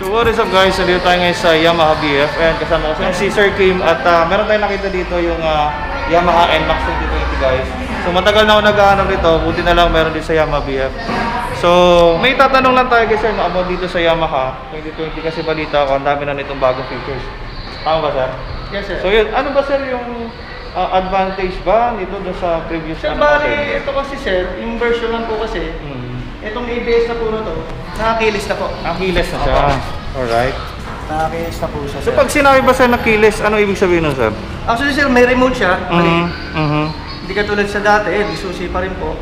So what is up guys, nandito tayo ngayon sa Yamaha BF and kasama ko si Sir Kim at meron tayong nakita dito yung Yamaha NMAX 2020 guys. So matagal na ako nag-aanap dito, buti na lang meron din sa Yamaha BF. So may tatanong lang tayo guys sir about dito sa Yamaha 2020 kasi balita ko ang dami na nitong bagong features. Tama ba sir? Yes sir. So yun, ano ba sir yung advantage ba nito sa previous Sir, bali, ito kasi sir, yung version lang po kasi, itong ABS na po na to, nakakilis na po. Kiles na siya. Alright. Nakakilis na po siya, So sir. pag sinabi ba sir na kiles, ano ibig sabihin nun sir? Actually sir, may remote siya, mali. Mhm. Hindi katulad sa dati, may susi pa rin po.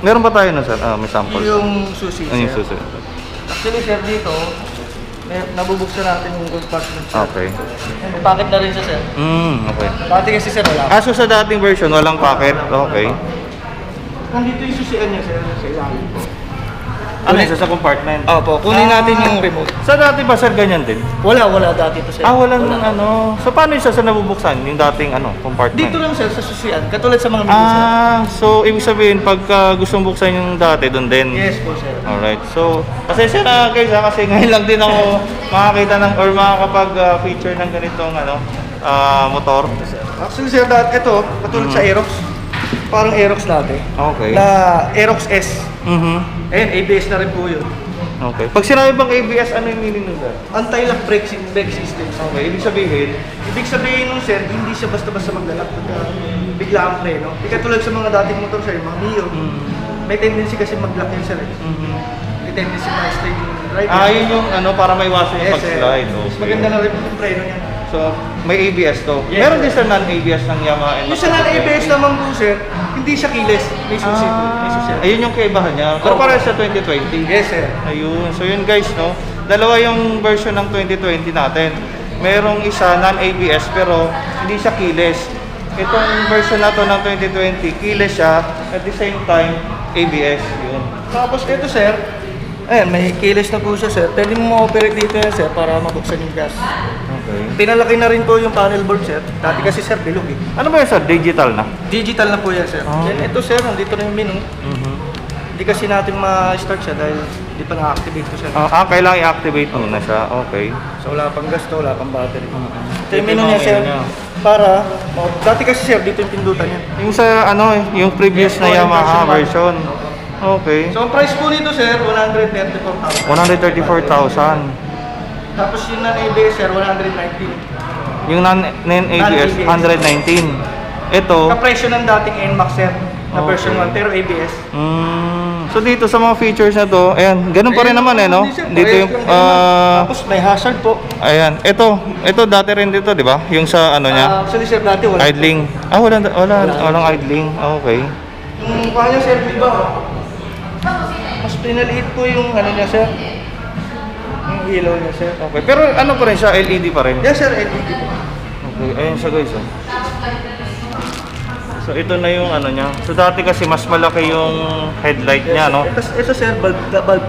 Meron pa tayo na sir? May sample. Yung susi, Ano yung sir. susunod? Actually sir, dito, nabubuksan natin yung compartment sir. Okay. May packet na rin siya sir. Okay. Dati kasi sir, wala. So sa dating version, walang packet. Okay. Nandito yung susian niya sir, sa ilalim po. Ano isa sa compartment? Opo, kunin natin yung remote. Sa dati ba sir, ganyan din? Wala dati to sir. Walang ano. So paano isa sa nabubuksan? Yung dating compartment? Dito lang sir, sa susian, katulad sa mga menu sir. So ibig sabihin, pagka gustong buksan yung dati, doon din? Yes po sir. Alright. So, pasensya na guys kasi ngayon lang din ako makakita ng or makakapag-feature ng ganitong motor. Actually sir, ito, katulad sa Aerox. Parang Aerox dati. Okay. Na Aerox S. Ayun, ABS na rin po yun. Okay. Pag sinabi bang ABS, ano yung meaning nun sir? Anti-lock brake system. Okay. Ibig sabihin? Ibig sabihin nun sir, hindi siya basta-basta maglalak pagka bigla ang preno. Hindi katulad sa mga dating motor sir, yung mga Mio. May tendency kasi mag-lock yun sir. May tendency ma-slide yung drive. Yun yung para maiwasan yung Yes sir. pag-slide. Mas maganda na rin yung preno niya. So, may ABS to. Yes, Meron sir. din sa non-ABS ng Yamaha NMAX. Yung sa non-ABS naman po sir, hindi siya keyless. May susi po. May susi. Ayun yung kaibahan niya. Pero Opo. para sa 2020. Yes sir. Ayun. So yun guys, no? Dalawa yung version ng 2020 natin. Merong isa non-ABS pero hindi siya keyless. Itong version na to ng 2020, keyless siya. At the same time, ABS. Yun. Tapos ito sir, ayan, may keyless na po siya sir. Pwede mo ma-operate dito yan sir para mabuksan yung gas. Okay. Pinalaki na rin po yung panel board sir. Dati kasi sir, bilog eh. Ano ba yun sir? Digital na? Digital na po yan sir. Then ito sir, nandito na yung menu. Hindi kasi natin ma-start siya dahil hindi pa na-activate ko sir. Kailangan i-activate muna siya. Okay. So wala pang gas to, wala pang battery. Ito yung Ito menu yung niya mga sir. menu niya. Para, dati kasi sir, dito yung pindutan niya. Yung sa yung previous Yes, na yung Yamaha version version. Okay. So ang price po nito sir, 134,000. 134,000. Tapos yung non-ABS sir, 119. Yung non-ABS, 119. Ito, Kapresyo ng dating NMAX sir, na version 1, pero ABS. so dito sa mga features na to, ayan, ganun pa rin naman no? Dito yung, Tapos may hazard po. ayan, ito dati rin dito, di ba? Yung sa niya, Actually sir, dati wala. idling. Walang idling. Okay. Yung kanya sir, iba. Mas pinaliit po yung niya sir. Yung ilaw niya sir. Okay. Pero ano pa rin siya, LED pa rin. Yes sir, LED po. Okay, ayun siya guys. So ito na yung niya. So dati kasi mas malaki yung headlight niya, no? Ito sir, bulb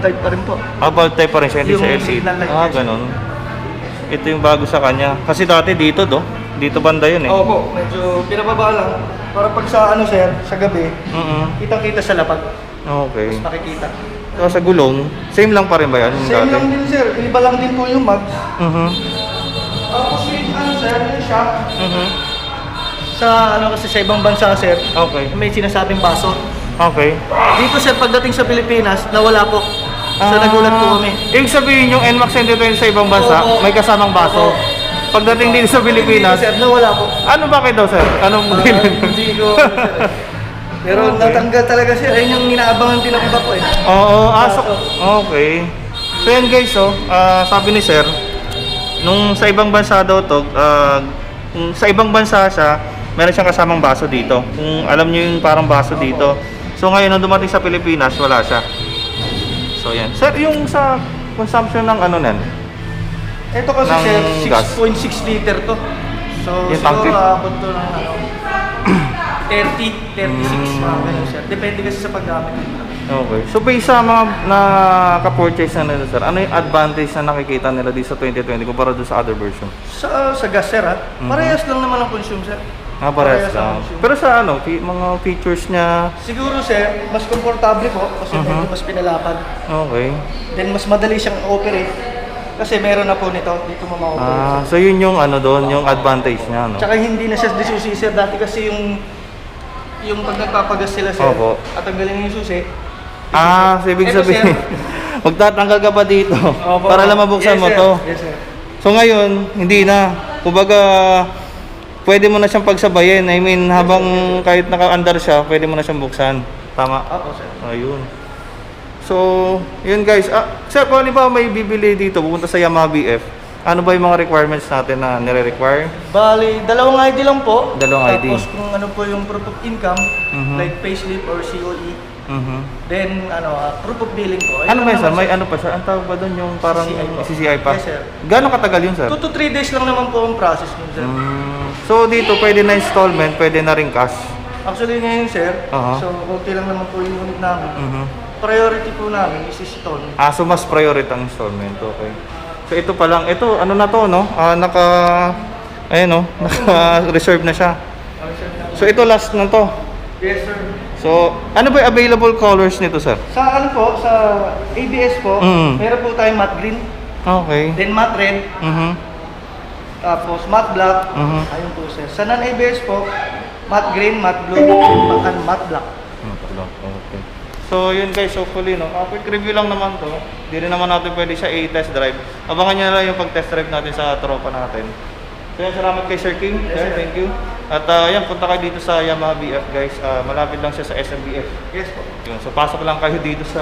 type pa rin po. Bulb type pa rin siya, hindi Yung siya LCD. signal light niya. Ganun. Ito yung bago sa kanya. Kasi dati dito, dito banda yun eh. Opo, medyo pinababa lang. Para pag sa sir, sa gabi, kitang-kita sa lapag. Okay. Mas makikita. So sa gulong, same lang pa rin ba yan? Yung Same dati? lang din sir, iba lang din po yung mags. Mhm. Tapos yung sir, yung shock. Mhm. Sa kasi sa ibang bansa sir, Okay. may sinasabing baso. Okay. Dito sir, pagdating sa Pilipinas, nawala po. So nagulat po kami. Ibig sabihin yung NMAX 2020 sa ibang bansa, Oo. may kasamang baso. Pagdating dito sa Pilipinas, Dito, sir, nawala po. ano bakit daw sir? Anong modelo? Hindi ko sir. Pero Okay. natanggal talaga sir, ayun yung inaabangan din ng iba po eh. Oo, okay. So yan guys, sabi ni sir, nung sa ibang bansa daw to, kung sa ibang bansa siya, meron siyang kasamang baso dito. Kung alam niyo yung parang baso dito. So ngayon, nung dumating sa Pilipinas, wala siya. So yan. Sir, yung sa consumption ng nan? Ito kasi Ng sir, gas. 6.6 liter to. So Yung tanke? siguro abot to ng 30, 36, mga ganun sir. Depende kasi sa paggamit. Okay. So based sa mga nakaka-purchase na nila sir, ano yung advantage na nakikita nila dito sa 2020 kumpara doon sa other version? Sa gas sir parehas lang naman ang consume sir. Parehas ang lang. consume. Pero sa mga features niya, Siguro sir, mas komportable po kasi medyo mas pinalapad. okay. Then mas madali siyang operate. Kasi meron na po nito, dito mo makukuha. So yun yung ano doon, yung advantage niya, no? Tsaka hindi na siya disusi sir, dati kasi yung pag nagpapagas sila sir, Opo. at ang galing yung susi. So ibig Ito, sabihin, magtatanggal ka pa dito Opo. para lang mabuksan Yes, mo sir. to. Yes sir. So ngayon, hindi na. Kumbaga, pwede mo na siyang pagsabayin. I mean, habang kahit naka-under siya, pwede mo na siyang buksan. Tama? Opo sir. Ayun. So, yun guys. Sir, kung halimbawa may bibili dito, pupunta sa Yamaha BF, ano ba yung mga requirements natin na nire-require? Bali, dalawang ID lang po. Dalawang ID. Tapos kung ano po yung proof of income, Mhm. like payslip or COE. Mhm. Then, proof of billing po. Ano ba yun, sir? naman, May ano pa siya? Ang tawag ba doon yung parang CCI po. CCI pa? Yes, sir. Gano'ng katagal yun, sir? 2 to 3 days lang naman po ang process nun, sir. So dito, pwede na installment, pwede na rin cash. Actually ngayon, sir, Aha. so konti lang naman po yung unit namin. Mhm. Priority po namin is installment. So mas priority ang installment, okay. So ito pa lang, ito ano na to, no? Ayun, no? Naka-reserve na siya. So ito last na to. Yes, sir. So, ano ba yung available colors nito, sir? Sa sa ABS po, Mm. meron po tayong matte green, Okay. then matte red, Mhm. tapos matte black. Mhm. Ayun po, sir. Sa non-ABS po, matte green, matte blue, and matte black. Okay. So, yun guys, hopefully, no? Quick review lang naman to. Hindi rin naman natin pwede siya i-test drive. Abangan nyo na lang yung pag-test drive natin sa tropa natin. So, yan, salamat kay Sir King. Yes, Sir, sir. thank you. At yan, punta kayo dito sa Yamaha BF, guys. Malapit lang siya sa SMBF. Yes po. Yun, so pasok lang kayo dito sa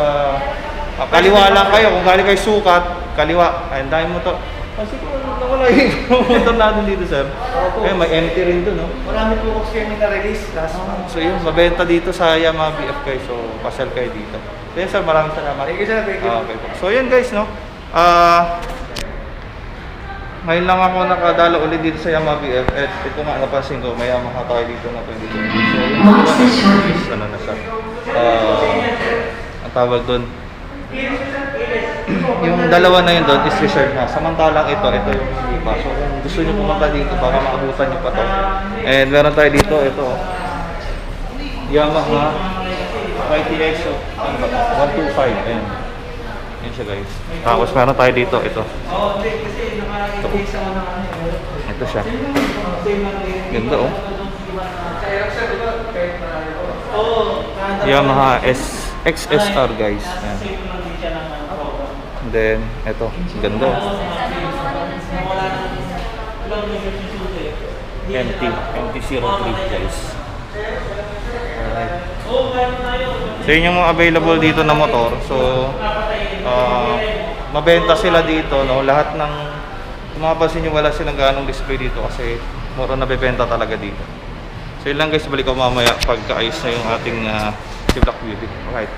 kaliwa lang kayo. Kung galing kayo sukat, kaliwa. Ayun, dahil mo to. Kasi kung nawala yung motor natin dito, sir. Opo. Ayun, may empty rin doon, no? Marami po kasi kami na-release last month. So yun, mabenta dito sa Yamaha BF, guys. So, pasal kayo dito. So yun, sir, maraming salamat. Thank you, sir. Thank you. Okay po. So yun, guys, no? Ngayon lang ako nakadalo ulit dito sa Yamaha BF. At ito nga, napansin ko, may Yamaha tayo dito na 22. So yun, ano na siya. Ang tawag doon. Yung dalawa na yun doon is reserved na. Samantalang ito yung hindi pa. So kung gusto nyo pumunta dito, baka maabutan nyo pa to. And meron tayo dito, ito. Yamaha YTX, so, ano ba to? 125, ayan. Yan siya, guys. Tapos meron tayo dito, ito. Ito siya. Ganda, oh. Yamaha XSR, guys. Ayan. And then, ito. Ganda, oh. MT-03, guys. Alright. So yun yung mga available dito na motor. So mabenta sila dito, no? Lahat ng kung mapapansin nyo, wala silang ganong display dito kasi mura na bebenta talaga dito. So yun lang guys, balik ako mamaya pagkaayos na yung ating si Black Beauty. Alright.